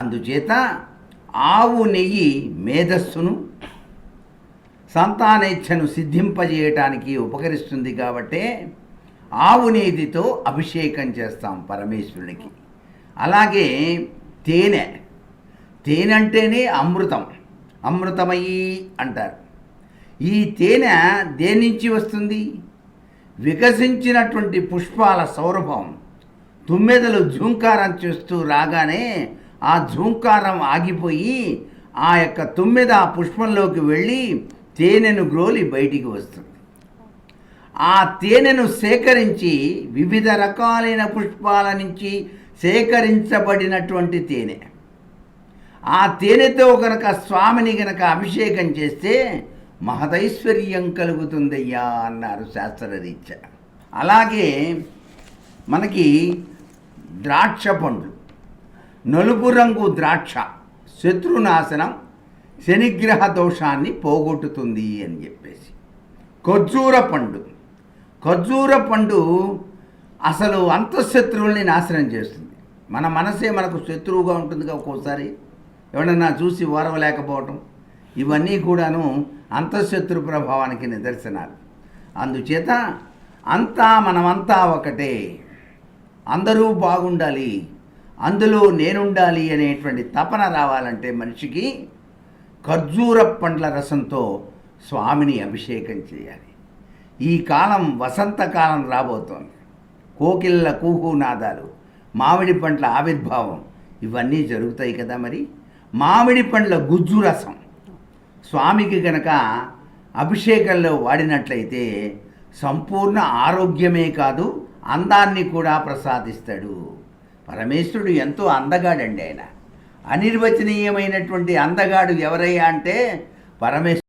అందుచేత ఆవు నెయ్యి మేధస్సును సంతానేచ్ఛను సిద్ధింపజేయటానికి ఉపకరిస్తుంది కాబట్టే ఆవు నెయ్యితో అభిషేకం చేస్తాం పరమేశ్వరునికి. అలాగే తేనె, తేనె అంటేనే అమృతం, అమృతమయీ అంటారు. ఈ తేనె దేని నుంచి వస్తుంది? వికసించినటువంటి పుష్పాల సౌరభం. తుమ్మెదలు ఝూంకారం చేస్తూ రాగానే ఆ ఝూంకారం ఆగిపోయి ఆ యొక్క తుమ్మెద ఆ పుష్పంలోకి వెళ్ళి తేనెను గ్రోలి బయటికి వస్తుంది. ఆ తేనెను సేకరించి వివిధ రకాలైన పుష్పాల నుంచి సేకరించబడినటువంటి తేనె, ఆ తేనెతో కనుక స్వామిని కనుక అభిషేకం చేస్తే మహదైశ్వర్యం కలుగుతుందయ్యా అన్నారు శాస్త్రరీత్యా. అలాగే మనకి ద్రాక్ష పండ్లు, నలుపు రంగు ద్రాక్ష శత్రునాశనం, శనిగ్రహ దోషాన్ని పోగొట్టుతుంది అని చెప్పేసి. ఖర్జూర పండు, ఖర్జూర పండు అసలు అంతఃశత్రువుల్ని నాశనం చేస్తుంది. మన మనసే మనకు శత్రువుగా ఉంటుందిగా ఒక్కోసారి, ఎవడన్నా చూసి ఓరవలేకపోవటం, ఇవన్నీ కూడాను అంతఃశత్రు ప్రభావానికి నిదర్శనాలు. అందుచేత మనమంతా ఒకటే, అందరూ బాగుండాలి, అందులో నేనుండాలి అనేటువంటి తపన రావాలంటే మనిషికి ఖర్జూర పండ్ల రసంతో స్వామిని అభిషేకం చేయాలి. ఈ కాలం వసంతకాలం రాబోతోంది. కోకిళ్ళ కూహు నాదాలు, మామిడి పండ్ల ఆవిర్భావం, ఇవన్నీ జరుగుతాయి కదా. మరి మామిడి పండ్ల గుజ్జు రసం స్వామికి గనక అభిషేకంలో వాడినట్లయితే సంపూర్ణ ఆరోగ్యమే కాదు, అందాన్ని కూడా ప్రసాదిస్తాడు. పరమేశ్వరుడు ఎంతో అందగాడండి. ఆయన అనిర్వచనీయమైనటువంటి అందగాడు ఎవరయ్యా అంటే పరమేశ్వరుడు.